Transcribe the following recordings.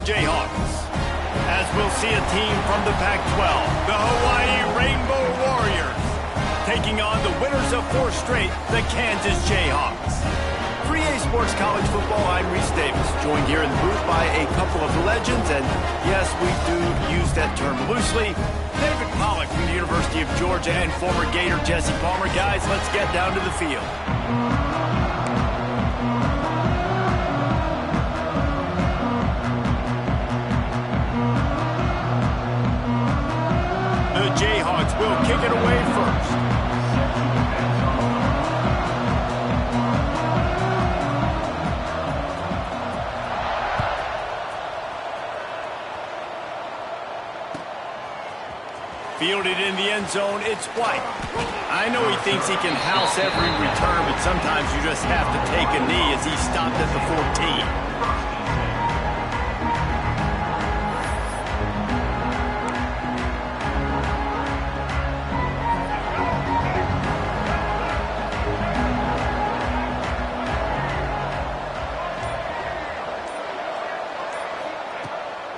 Jayhawks. As we'll see a team from the Pac-12, the Hawaii Rainbow Warriors, taking on the winners of 4 straight, the Kansas Jayhawks. For EA Sports College Football, I'm Reese Davis, joined here in the booth by a couple of legends, and yes, we do use that term loosely. David Pollack from the University of Georgia and former Gator Jesse Palmer. Guys, let's get down to the field. The Jayhawks will kick it away first. Fielded in the end zone, it's White. I know he thinks he can house every return, but sometimes you just have to take a knee as he stopped at the 14.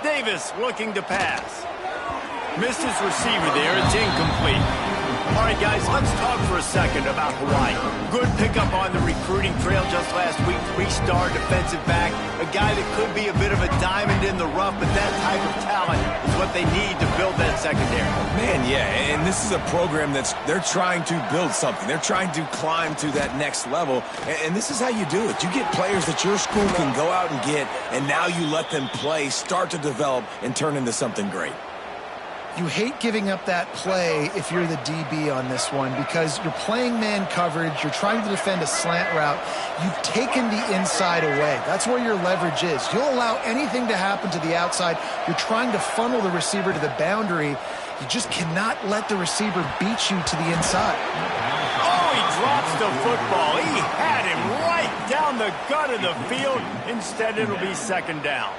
Davis looking to pass. Missed his receiver there. It's incomplete. All right, guys, let's talk for a second about Hawaii. Good pickup on the recruiting trail just last week. 3-star defensive back. A guy that could be a bit of a diamond in the rough, but that type of talent is what they need to build that secondary. Man, yeah, and this is a program they're trying to build something. They're trying to climb to that next level, and this is how you do it. You get players that your school can go out and get, and now you let them play, start to develop, and turn into something great. You hate giving up that play if you're the DB on this one because you're playing man coverage, you're trying to defend a slant route, you've taken the inside away. That's where your leverage is. You'll allow anything to happen to the outside. You're trying to funnel the receiver to the boundary. You just cannot let the receiver beat you to the inside. Oh, he drops the football. He had him right down the gut of the field. Instead, it'll be second down.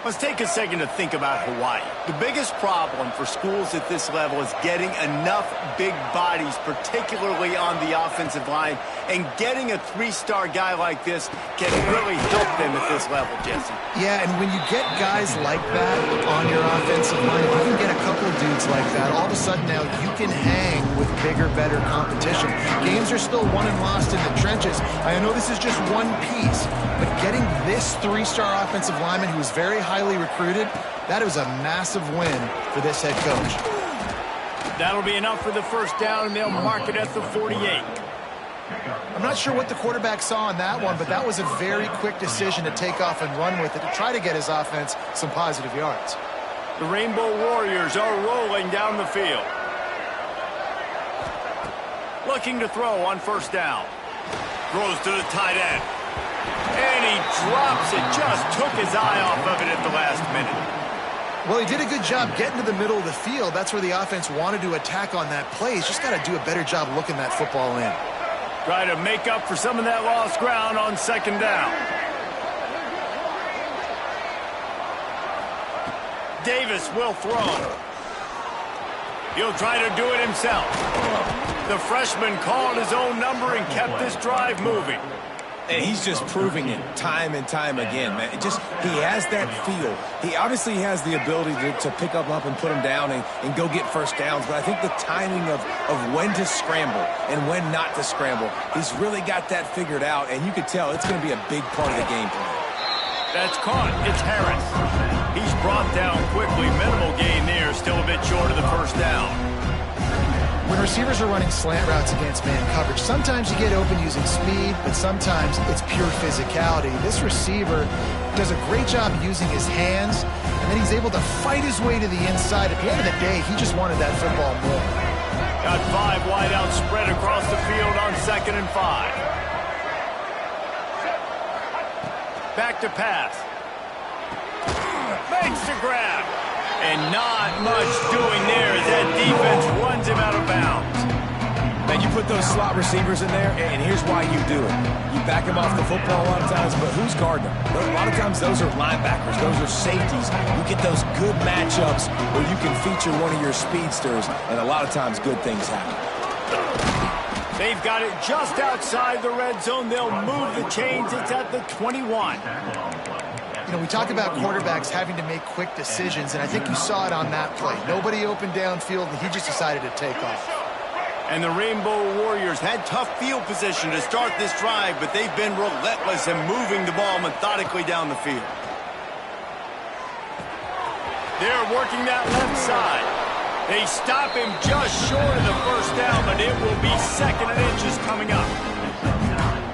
Let's take a second to think about Hawaii. The biggest problem for schools at this level is getting enough big bodies, particularly on the offensive line, and getting a 3-star guy like this can really help them at this level, Jesse. Yeah, and when you get guys like that on your offensive line, if you can get a couple of dudes like that, all of a sudden now you can hang with bigger, better competition. Games are still won and lost in the trenches. I know this is just one piece, but getting this 3-star offensive lineman who is very highly recruited, that was a massive win for this head coach. That'll be enough for the first down, and they'll mark it at the 48. I'm not sure what the quarterback saw on that one, but that was a very quick decision to take off and run with it to try to get his offense some positive yards. The Rainbow Warriors are rolling down the field. Looking to throw on first down. Throws to the tight end. And he drops it. Just took his eye off of it at the last minute. Well, he did a good job getting to the middle of the field. That's where the offense wanted to attack on that play. He's just got to do a better job looking that football in. Try to make up for some of that lost ground on second down. Davis will throw. He'll try to do it himself. The freshman called his own number and kept this drive moving. And he's just proving it time and time again, man. He has that feel. He obviously has the ability to pick up and put him down and go get first downs. But I think the timing of when to scramble and when not to scramble, he's really got that figured out. And you could tell it's going to be a big part of the game plan. That's caught. It's Harris. He's brought down quickly. Minimal gain there. Still a bit short of the first down. When receivers are running slant routes against man coverage, sometimes you get open using speed, but sometimes it's pure physicality. This receiver does a great job using his hands, and then he's able to fight his way to the inside. At the end of the day, he just wanted that football more. Got 5 wide out spread across the field on 2nd and 5. Back to pass. Makes the grab. And not much doing there as that defense runs him out of bounds. Man, you put those slot receivers in there, and here's why you do it. You back them off the football a lot of times, but who's guarding them? A lot of times those are linebackers. Those are safeties. You get those good matchups where you can feature one of your speedsters, and a lot of times good things happen. They've got it just outside the red zone. They'll move the chains. It's at the 21. You know, we talk about quarterbacks having to make quick decisions, and I think you saw it on that play. Nobody open downfield, and he just decided to take off. And the Rainbow Warriors had tough field position to start this drive, but they've been relentless in moving the ball methodically down the field. They're working that left side. They stop him just short of the first down, but it will be 2nd and inches coming up.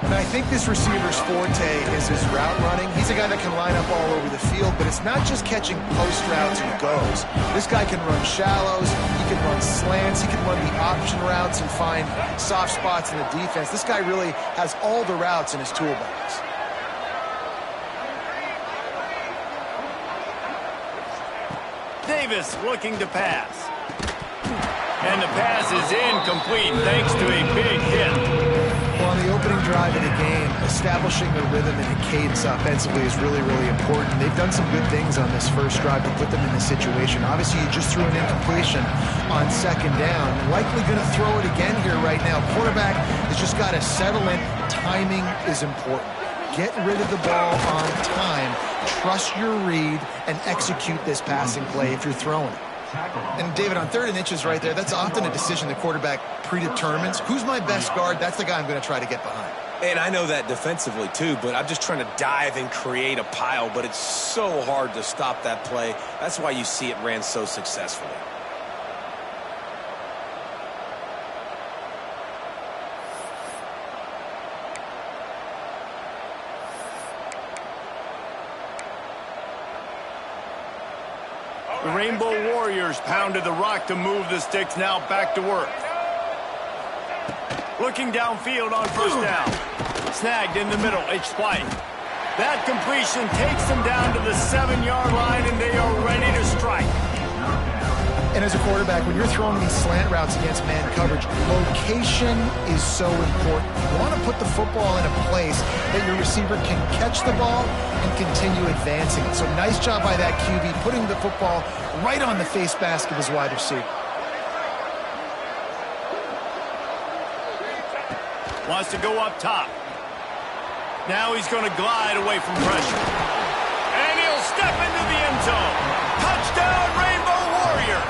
And I think this receiver's forte is his route running. He's a guy that can line up all over the field, but it's not just catching post routes and goes. This guy can run shallows, he can run slants, he can run the option routes and find soft spots in the defense. This guy really has all the routes in his toolbox. Davis looking to pass. And the pass is incomplete thanks to a big hit. Well, on the opening drive of the game, establishing the rhythm and the cadence offensively is really, really important. They've done some good things on this first drive to put them in this situation. Obviously, you just threw an incompletion on 2nd down. Likely going to throw it again here right now. Quarterback has just got to settle in. Timing is important. Get rid of the ball on time. Trust your read and execute this passing play if you're throwing it. And David, on 3rd and inches right there, that's often a decision the quarterback predetermines. Who's my best guard? That's the guy I'm going to try to get behind. And I know that defensively too, but I'm just trying to dive and create a pile, but it's so hard to stop that play. That's why you see it ran so successfully. The Rainbow Warriors pounded the rock to move the sticks, now back to work. Looking downfield on 1st down. Snagged in the middle, it's White. That completion takes them down to the 7-yard line, and they are ready to strike. And as a quarterback, when you're throwing these slant routes against man coverage, location is so important. You want to put the football in a place that your receiver can catch the ball and continue advancing it. So nice job by that QB, putting the football right on the face mask of his wide receiver. Wants to go up top. Now he's going to glide away from pressure. And he'll step into the end zone. Touchdown, Rainbow Warriors!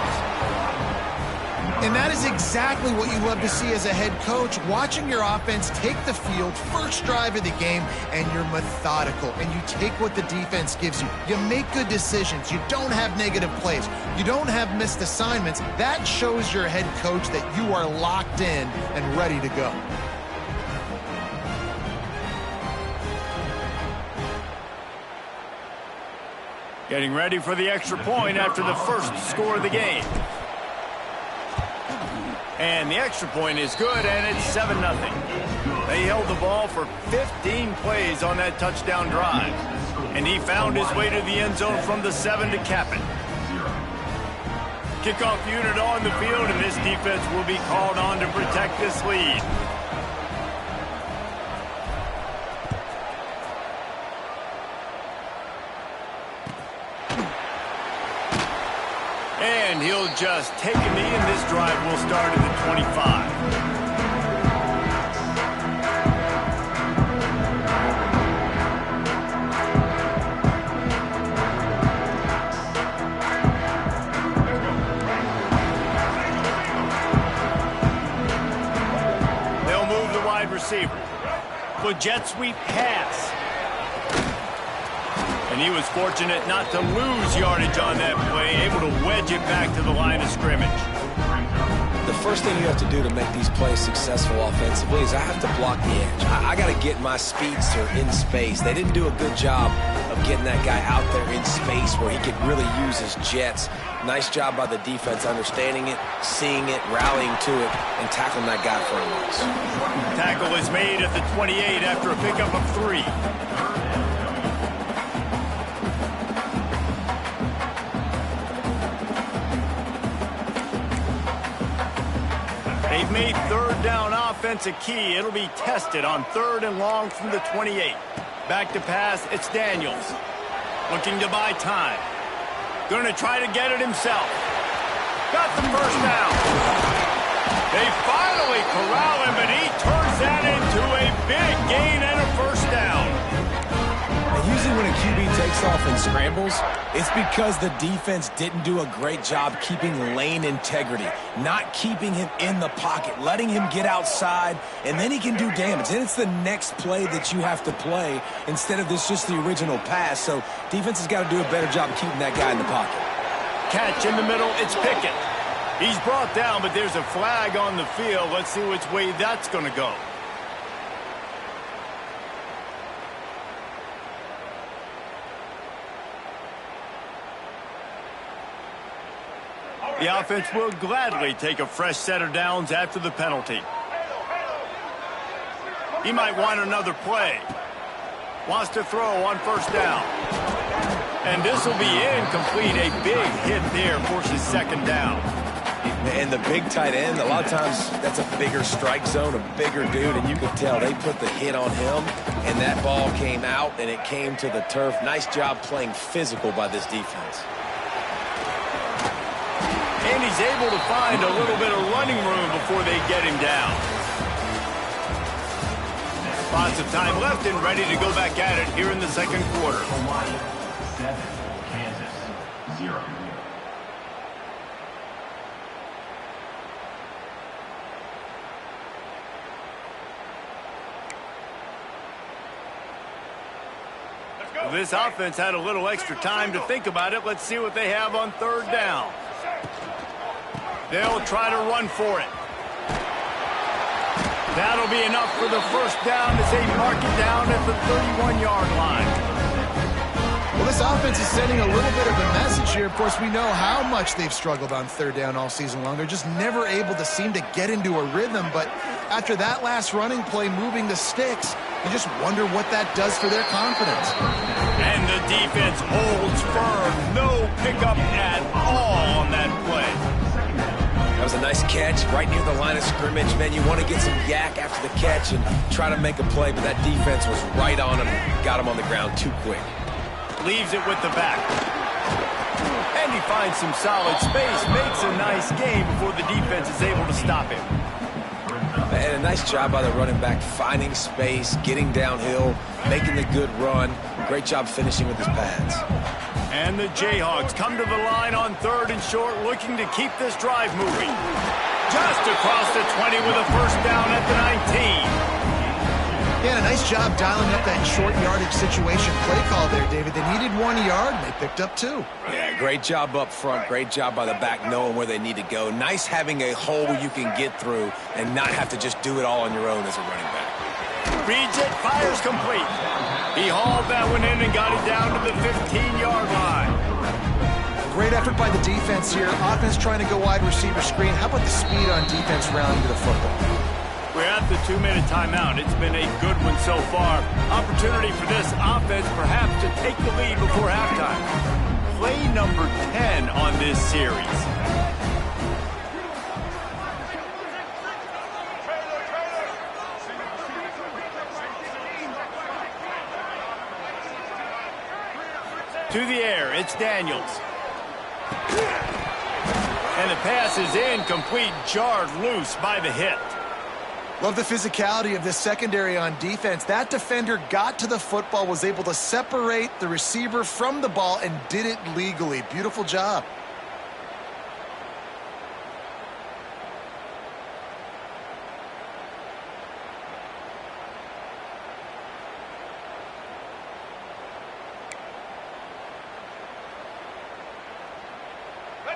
And that is exactly what you love to see as a head coach, watching your offense take the field, first drive of the game, and you're methodical, and you take what the defense gives you. You make good decisions. You don't have negative plays. You don't have missed assignments. That shows your head coach that you are locked in and ready to go. Getting ready for the extra point after the first score of the game. And the extra point is good, and it's 7-0. They held the ball for 15 plays on that touchdown drive. And he found his way to the end zone from the 7 to cap it. Kickoff unit on the field, and this defense will be called on to protect this lead. And he'll just take a knee, and this drive will start at the 25. They'll move the wide receiver. The jet sweep pass. And he was fortunate not to lose yardage on that play, able to wedge it back to the line of scrimmage. The first thing you have to do to make these plays successful offensively is I have to block the edge. I got to get my speedster in space. They didn't do a good job of getting that guy out there in space where he could really use his jets. Nice job by the defense understanding it, seeing it, rallying to it, and tackling that guy for a loss. Tackle is made at the 28 after a pickup of 3. They've made 3rd down offense a key. It'll be tested on 3rd and long from the 28. Back to pass, it's Daniels. Looking to buy time. Going to try to get it himself. Got the first down. They finally corral him, but he turns that into a big gain and a first down. And usually when a QB takes off and scrambles, it's because the defense didn't do a great job keeping lane integrity, not keeping him in the pocket, letting him get outside, and then he can do damage. Then it's the next play that you have to play instead of just the original pass. So defense has got to do a better job keeping that guy in the pocket. Catch in the middle, it's Pickett. He's brought down, but there's a flag on the field. Let's see which way that's going to go. The offense will gladly take a fresh set of downs after the penalty. He might want another play. Wants to throw on first down. And this will be incomplete. A big hit there forces second down. And the big tight end, a lot of times that's a bigger strike zone, a bigger dude, and you could tell they put the hit on him, and that ball came out, and it came to the turf. Nice job playing physical by this defense. And he's able to find a little bit of running room before they get him down. Lots of time left and ready to go back at it here in the second quarter. Hawaii 7, Kansas 0. This offense had a little extra time to think about it. Let's see what they have on third down. They'll try to run for it. That'll be enough for the first down as they mark it down at the 31-yard line. Well, this offense is sending a little bit of a message here. Of course, we know how much they've struggled on third down all season long. They're just never able to seem to get into a rhythm. But after that last running play moving the sticks, you just wonder what that does for their confidence. And the defense holds firm. No pickup at all on that play. That was a nice catch right near the line of scrimmage. Man, you want to get some yak after the catch and try to make a play, but that defense was right on him, got him on the ground too quick. Leaves it with the back. And he finds some solid space, makes a nice game before the defense is able to stop him. And a nice job by the running back, finding space, getting downhill, making the good run. Great job finishing with his pads. And the Jayhawks come to the line on third and short, looking to keep this drive moving. Just across the 20 with a first down at the 19. Yeah, a nice job dialing up that short yardage situation play call there, David. They needed 1 yard, and they picked up 2. Yeah, great job up front. Great job by the back knowing where they need to go. Nice having a hole you can get through and not have to just do it all on your own as a running back. Reads it, fires complete. He hauled that one in and got it down to the 15-yard line. Great effort by the defense here. Offense trying to go wide receiver screen. How about the speed on defense rounding to the football? We're at the 2-minute timeout. It's been a good one so far. Opportunity for this offense perhaps to take the lead before halftime. Play number 10 on this series. To the air, it's Daniels. And the pass is incomplete, jarred loose by the hit. Love the physicality of this secondary on defense. That defender got to the football, was able to separate the receiver from the ball, and did it legally. Beautiful job.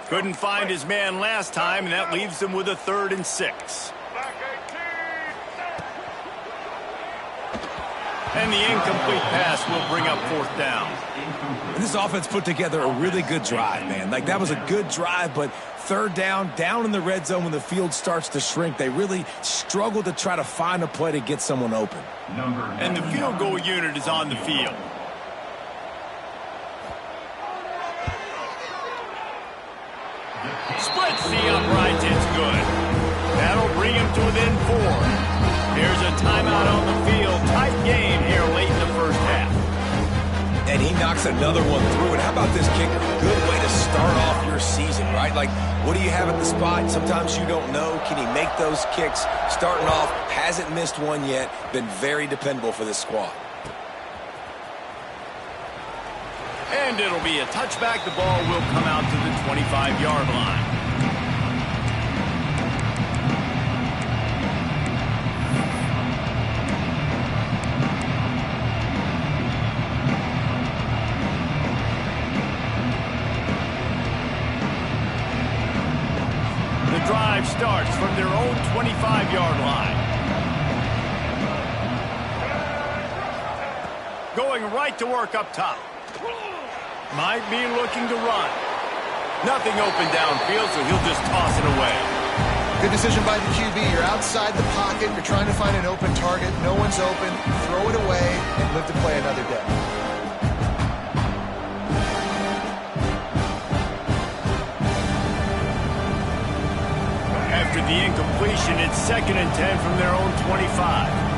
Couldn't find his man last time, and that leaves him with a 3rd and 6. And the incomplete pass will bring up 4th down. And this offense put together a really good drive, man. Like, that was a good drive, but 3rd down in the red zone when the field starts to shrink, they really struggle to try to find a play to get someone open. And the field goal unit is on the field. Splits the uprights, it's good. That'll bring him to within 4. There's a timeout on the field. Tight game here late in the first half. And he knocks another one through. And how about this kicker? Good way to start off your season, right? Like, what do you have at the spot? Sometimes you don't know. Can he make those kicks? Starting off, hasn't missed one yet. Been very dependable for this squad. And it'll be a touchback. The ball will come out to the 25-yard line. The drive starts from their own 25-yard line. Going right to work up top. Might be looking to run. Nothing open downfield, so he'll just toss it away. Good decision by the QB. You're outside the pocket. You're trying to find an open target. No one's open. Throw it away and live to play another day. After the incompletion, it's 2nd and 10 from their own 25.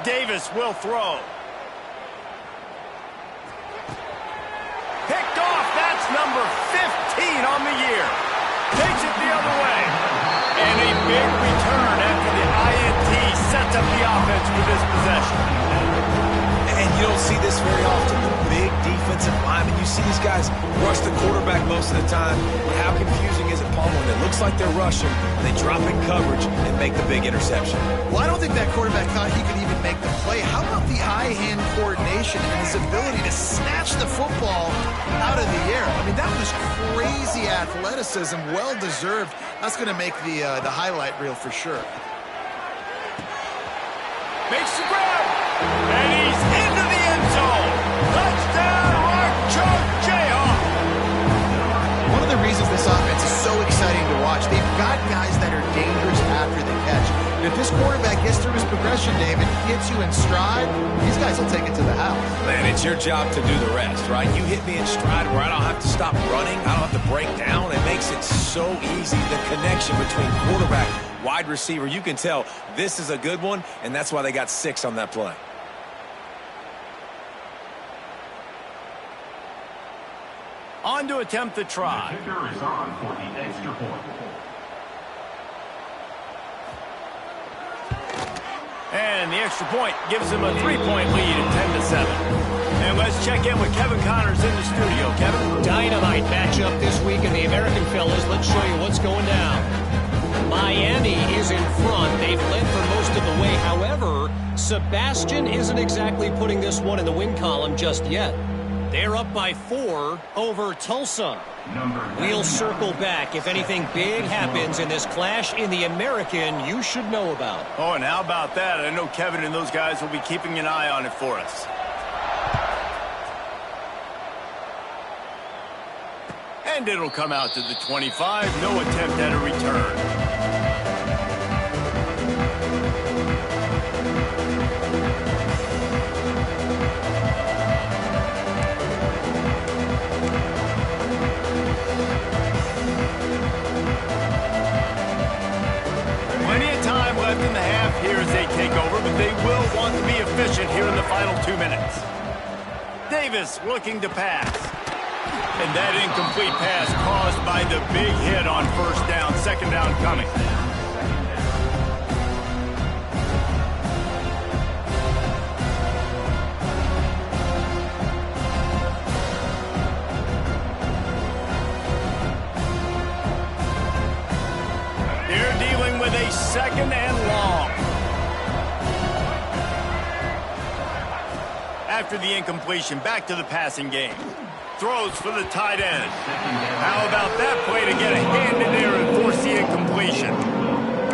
Davis will throw. Picked off. That's number 15 on the year. Takes it the other way. And a big return after the INT sets up the offense for this possession. And you don't see this very often, the big defensive linemen. You see these guys rush the quarterback most of the time. But how confusing is it, Paul, when it looks like they're rushing, they drop in coverage and make the big interception? Well, I don't think that quarterback thought he could even make the play. How about the eye-hand coordination and his ability to snatch the football out of the air? I mean, that was crazy athleticism, well-deserved. That's going to make the highlight reel for sure. Makes the grab. And he's into the end zone. Touchdown, Archer Jayhawk. One of the reasons this offense is so exciting to watch, they've got guys that are dangerous after the catch. And if this quarterback gets through his progression, David, gets you in stride, these guys will take it to the house. Man, it's your job to do the rest, right? You hit me in stride where I don't have to stop running. I don't have to break down. It makes it so easy, the connection between quarterback, wide receiver. You can tell this is a good one, and that's why they got 6 on that play. On to attempt the try. The kicker is on for the extra point. And the extra point gives them a 3-point lead at 10-7. And let's check in with Kevin Connors in the studio. Kevin? Dynamite matchup this week in the American, fellas. Let's show you what's going down. Miami is in front. They've led for most of the way. However, Sebastian isn't exactly putting this one in the win column just yet. They're up by 4 over Tulsa. We'll circle back. If anything big happens in this clash in the American, you should know about. Oh, and how about that? I know Kevin and those guys will be keeping an eye on it for us. And it'll come out to the 25. No attempt at a return. In the half here as they take over, but they will want to be efficient here in the final 2 minutes. Davis looking to pass. And that incomplete pass caused by the big hit on first down. 2nd down coming. They're dealing with a 2nd and long. After the incompletion, back to the passing game. Throws for the tight end. How about that play to get a hand in there and force the incompletion?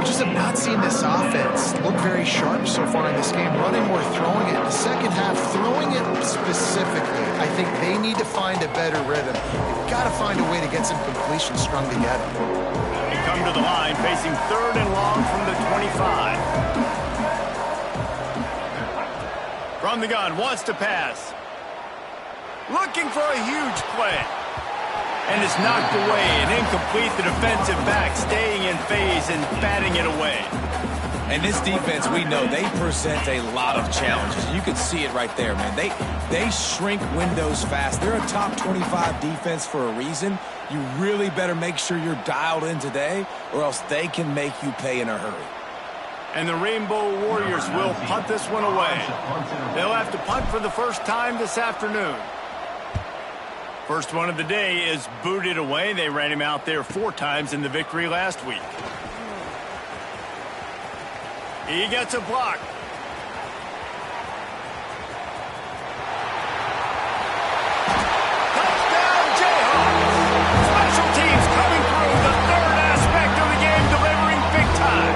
We just have not seen this offense look very sharp so far in this game. Running more, throwing it. In the second half, throwing it specifically. I think they need to find a better rhythm. They've got to find a way to get some completion strung together. They come to the line, facing 3rd and long from the 25. From the gun, wants to pass. Looking for a huge play. And it's knocked away and incomplete. The defensive back staying in phase and batting it away. And this defense, we know, they present a lot of challenges. You can see it right there, man. They shrink windows fast. They're a top 25 defense for a reason. You really better make sure you're dialed in today, or else they can make you pay in a hurry. And the Rainbow Warriors will punt this one away. They'll have to punt for the first time this afternoon. First one of the day is booted away. They ran him out there 4 times in the victory last week. He gets a block. Touchdown, Jayhawks! Special teams coming through, the third aspect of the game, delivering big time.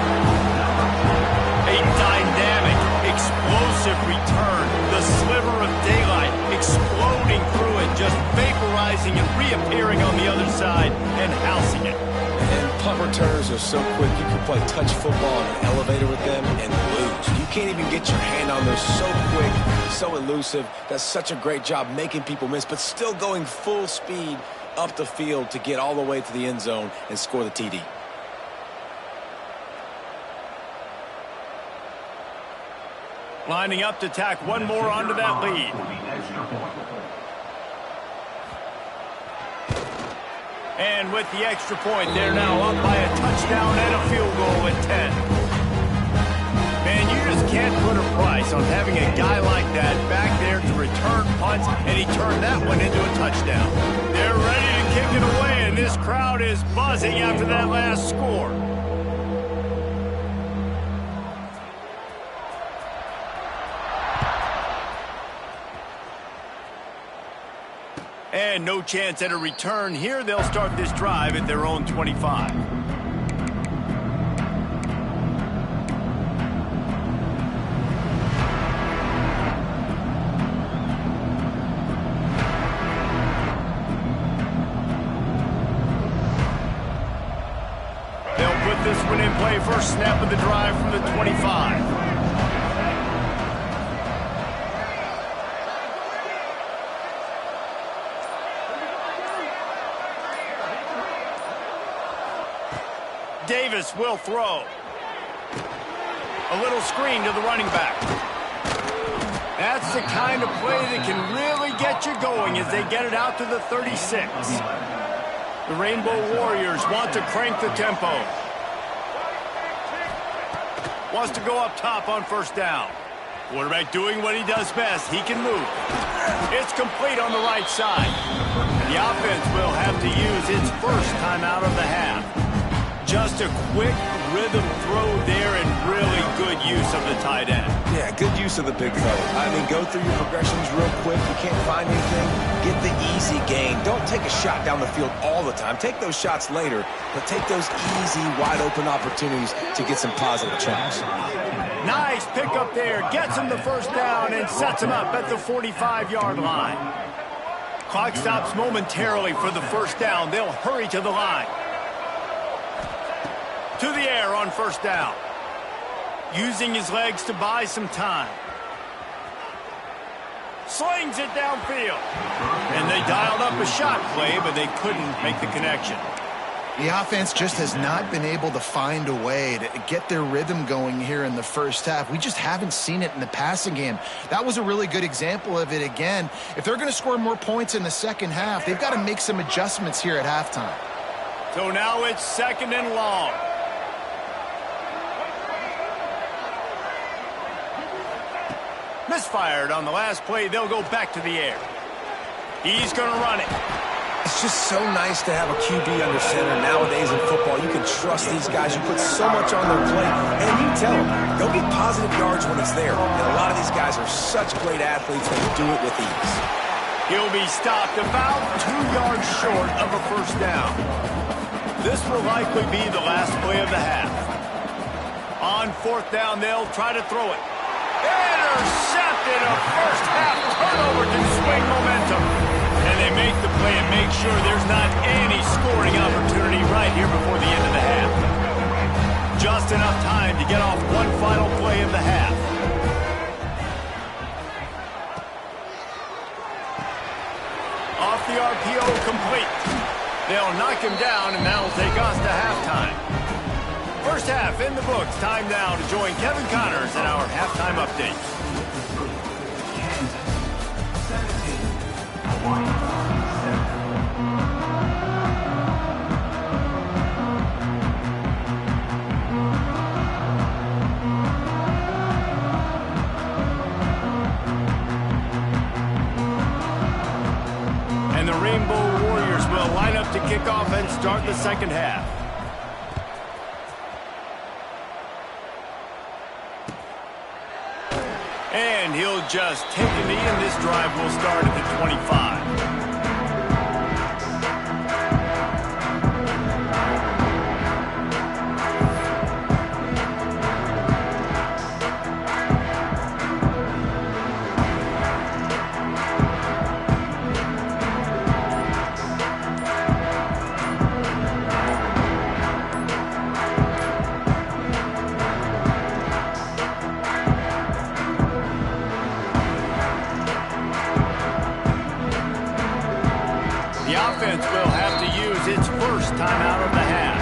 A dynamic, explosive return. The sliver of daylight exploding through it, just vaporizing and reappearing on the other side and housing it. And punt returners are so quick, you can play touch football in an elevator with them and lose. You can't even get your hand on those. So quick, so elusive. Does such a great job making people miss, but still going full speed up the field to get all the way to the end zone and score the TD. Lining up to tack one more onto that lead. And with the extra point, they're now up by a touchdown and a field goal at 10. Man, you just can't put a price on having a guy like that back there to return punts, and he turned that one into a touchdown. They're ready to kick it away, and this crowd is buzzing after that last score. And no chance at a return here. They'll start this drive at their own 25. They'll put this one in play. First snap of the drive from the 25. Davis will throw. A little screen to the running back. That's the kind of play that can really get you going as they get it out to the 36. The Rainbow Warriors want to crank the tempo. Wants to go up top on first down. Quarterback doing what he does best. He can move. It's complete on the right side. The offense will have to use its first timeout of the half. Just a quick rhythm throw there and really good use of the tight end. Yeah, good use of the big fella. I mean, go through your progressions real quick. You can't find anything, get the easy gain. Don't take a shot down the field all the time. Take those shots later, but take those easy, wide-open opportunities to get some positive chunks. Nice pickup there. Gets him the first down and sets him up at the 45-yard line. Clock stops momentarily for the first down. They'll hurry to the line. To the air on first down. Using his legs to buy some time. Slings it downfield. And they dialed up a shot play, but they couldn't make the connection. The offense just has not been able to find a way to get their rhythm going here in the first half. We just haven't seen it in the passing game. That was a really good example of it again. If they're going to score more points in the second half, they've got to make some adjustments here at halftime. So now it's second and long. Misfired on the last play. They'll go back to the air. He's going to run it. It's just so nice to have a QB under center nowadays in football. You can trust these guys. You put so much on their plate, and you tell them, go get positive yards when it's there. And a lot of these guys are such great athletes that do it with ease. He'll be stopped about 2 yards short of a first down. This will likely be the last play of the half. On fourth down, they'll try to throw it. Intercepted, a first half turnover to swing momentum. And they make the play and make sure there's not any scoring opportunity right here before the end of the half. Just enough time to get off one final play of the half. Off the RPO, complete. They'll knock him down, and that'll take us to halftime. First half in the books. Time now to join Kevin Connors in our halftime update. And the Rainbow Warriors will line up to kick off and start the second half. And he'll just take a knee, and this drive will start at the 25. Offense will have to use its first timeout of the half.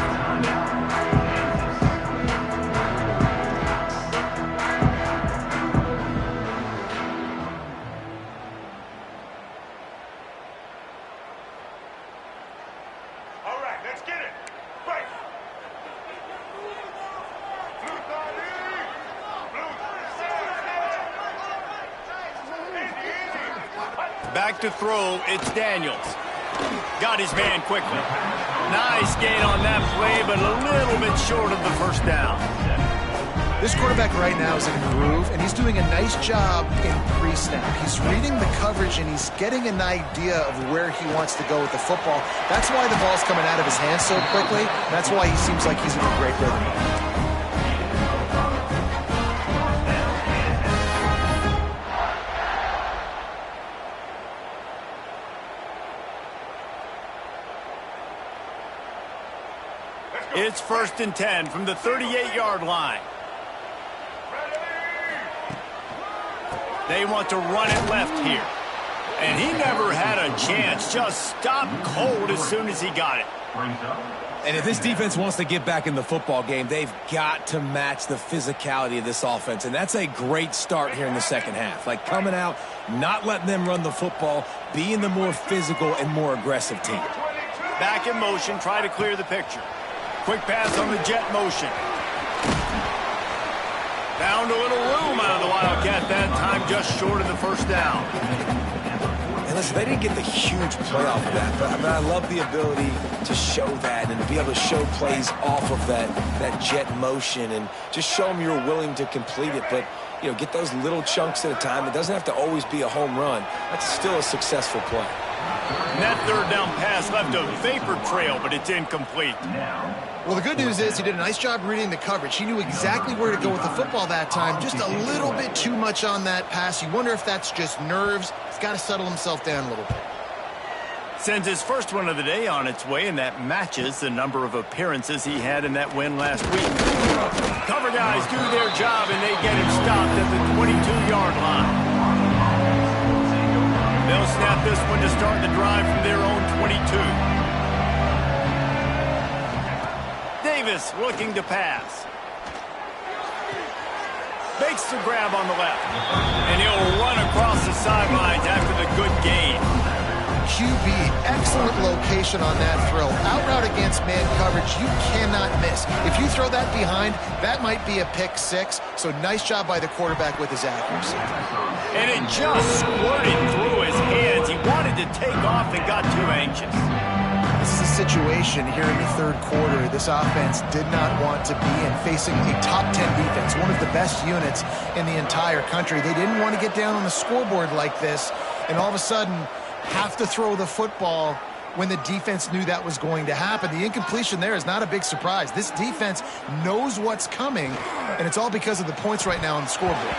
All right, let's get it. Fight. Back to throw, it's Daniels. Got his man quickly. Nice gain on that play, but a little bit short of the first down. This quarterback right now is in a groove, and he's doing a nice job in pre-snap. He's reading the coverage, and he's getting an idea of where he wants to go with the football. That's why the ball's coming out of his hands so quickly. That's why he seems like he's in a great rhythm. It's 1st and 10 from the 38-yard line. They want to run it left here. And he never had a chance. Just stopped cold as soon as he got it. And if this defense wants to get back in the football game, they've got to match the physicality of this offense. And that's a great start here in the second half. Like coming out, not letting them run the football, being the more physical and more aggressive team. Back in motion, try to clear the picture. Quick pass on the jet motion. Found a little room out of the Wildcat that time, just short of the first down. And listen, they didn't get the huge play off of that, but I love the ability to show that and to be able to show plays off of that jet motion and just show them you're willing to complete it. But, you know, get those little chunks at a time. It doesn't have to always be a home run. That's still a successful play. And that third down pass left a vapor trail, but it's incomplete. Well, the good news is he did a nice job reading the coverage. He knew exactly where to go with the football that time. Just a little bit too much on that pass. You wonder if that's just nerves. He's got to settle himself down a little bit. Sends his first one of the day on its way, and that matches the number of appearances he had in that win last week. Cover guys do their job, and they get him stopped at the 22-yard line. They'll snap this one to start the drive from their own 22. Davis looking to pass. Makes the grab on the left. And he'll run across the sidelines after the good gain. QB, excellent location on that throw. Out route against man coverage, you cannot miss. If you throw that behind, that might be a pick six. So nice job by the quarterback with his accuracy. And it just squirted through his hands. He wanted to take off and got too anxious. This is a situation here in the third quarter this offense did not want to be in, facing a top 10 defense, one of the best units in the entire country. They didn't want to get down on the scoreboard like this, and all of a sudden have to throw the football when the defense knew that was going to happen. The incompletion there is not a big surprise. This defense knows what's coming, and it's all because of the points right now on the scoreboard.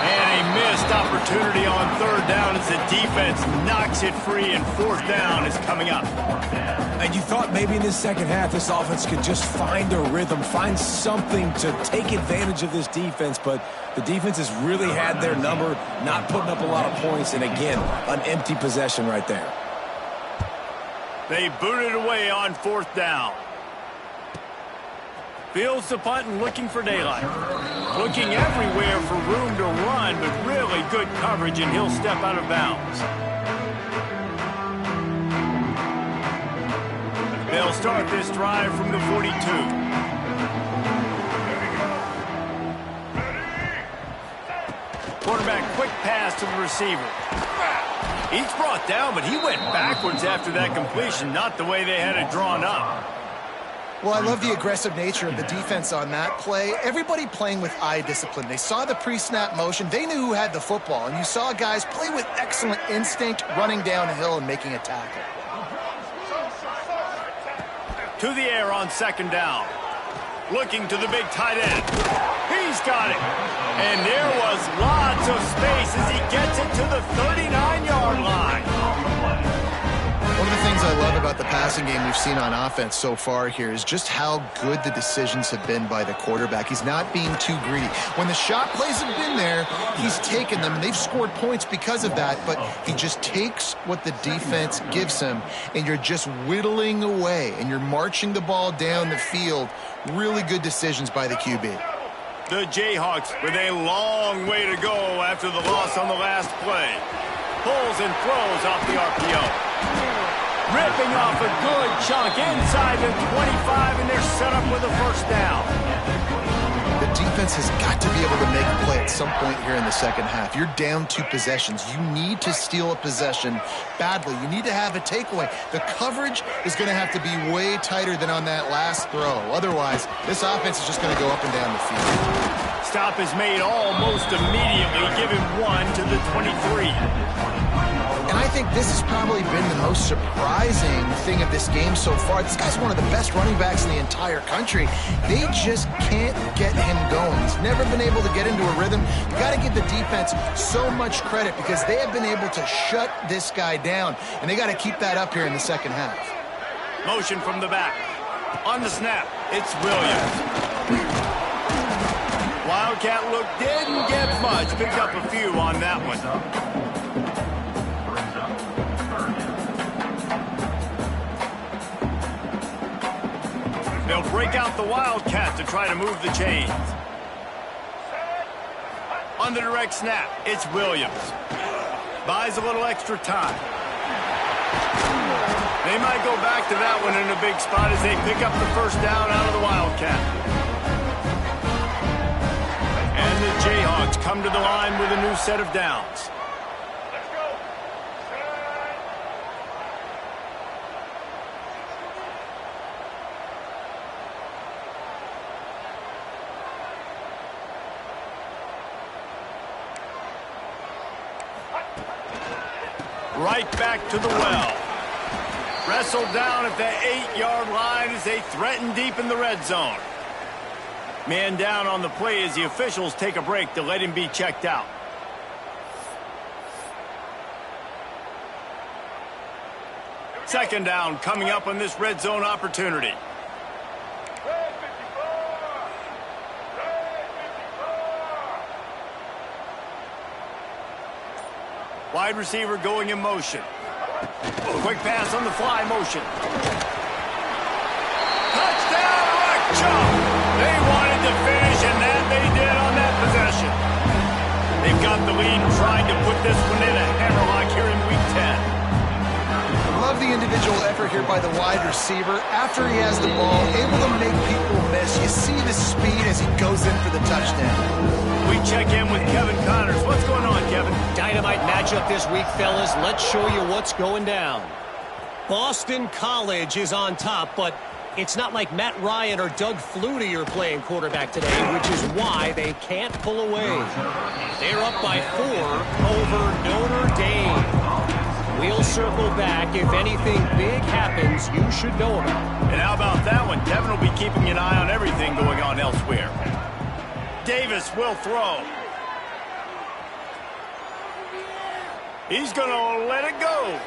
And a missed opportunity on third down as the defense knocks it free, and fourth down is coming up. And you thought maybe in this second half this offense could just find a rhythm, find something to take advantage of this defense, but the defense has really had their number, not putting up a lot of points, and again, an empty possession right there. They booted away on fourth down. Fields the punt and looking for daylight. Looking everywhere for room to run, but really good coverage, and he'll step out of bounds. They'll start this drive from the 42. Quarterback quick pass to the receiver. He's brought down, but he went backwards after that completion, not the way they had it drawn up. Well, I love the aggressive nature of the defense on that play. Everybody playing with eye discipline. They saw the pre-snap motion. They knew who had the football, and you saw guys play with excellent instinct, running down the hill and making a tackle. To the air on second down. Looking to the big tight end. He's got it. And there was lots of space as he gets it to the 39-yard line. One of the things I love about the passing game we've seen on offense so far here is just how good the decisions have been by the quarterback. He's not being too greedy. When the shot plays have been there, he's taken them. They've scored points because of that, but he just takes what the defense gives him, and you're just whittling away, and you're marching the ball down the field. Really good decisions by the QB. The Jayhawks with a long way to go after the loss on the last play. Pulls and throws off the RPO. Ripping off a good chunk inside the 25, and they're set up with a first down. The defense has got to be able to make a play at some point here in the second half. You're down 2 possessions. You need to steal a possession badly. You need to have a takeaway. The coverage is going to have to be way tighter than on that last throw. Otherwise, this offense is just going to go up and down the field. Stop is made almost immediately, giving 1 to the 23. And I think this has probably been the most surprising thing of this game so far. This guy's one of the best running backs in the entire country. They just can't get him going. He's never been able to get into a rhythm. You got to give the defense so much credit because they have been able to shut this guy down, and they got to keep that up here in the second half. Motion from the back. On the snap, it's Williams. Wildcat look didn't get much. Picked up a few on that one. They'll break out the Wildcat to try to move the chains. On the direct snap, it's Williams. Buys a little extra time. They might go back to that one in a big spot as they pick up the first down out of the Wildcat. And the Jayhawks come to the line with a new set of downs. Right back to the well. Wrestled down at the 8-yard line as they threaten deep in the red zone. Man down on the play as the officials take a break to let him be checked out. Second down coming up on this red zone opportunity. Wide receiver going in motion. Quick pass on the fly motion. Touchdown, Rock Chop! They wanted to finish, and that they did on that possession. They've got the lead and trying to put this one in a hammerlock here in Week 10. Love the individual effort here by the wide receiver. After he has the ball, able to make people miss. You see the speed as he goes in for the touchdown. We check in with Kevin Connors. What's going on, Kevin? Dynamite matchup this week, fellas. Let's show you what's going down. Boston College is on top, but it's not like Matt Ryan or Doug Flutie are playing quarterback today, which is why they can't pull away. They're up by 4 over Notre Dame. We'll circle back. If anything big happens, you should know about it. And how about that one? Kevin will be keeping an eye on everything going on elsewhere. Davis will throw. He's going to let it go.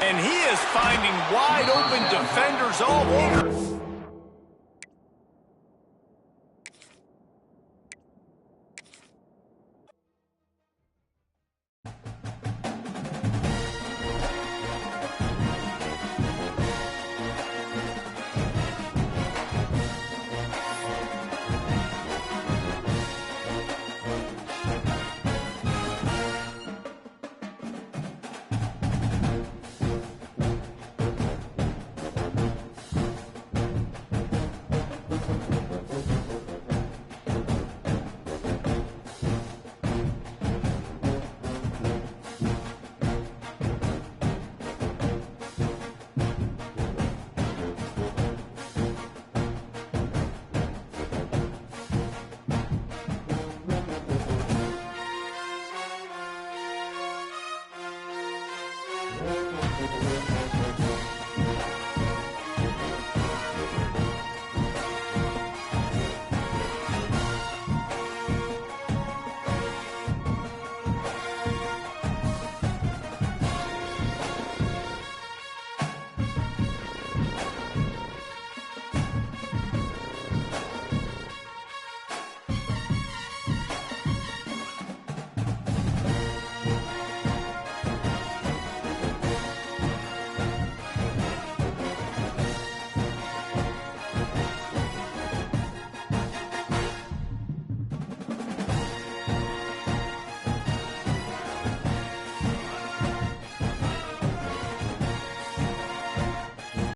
And he is finding wide open defenders all over.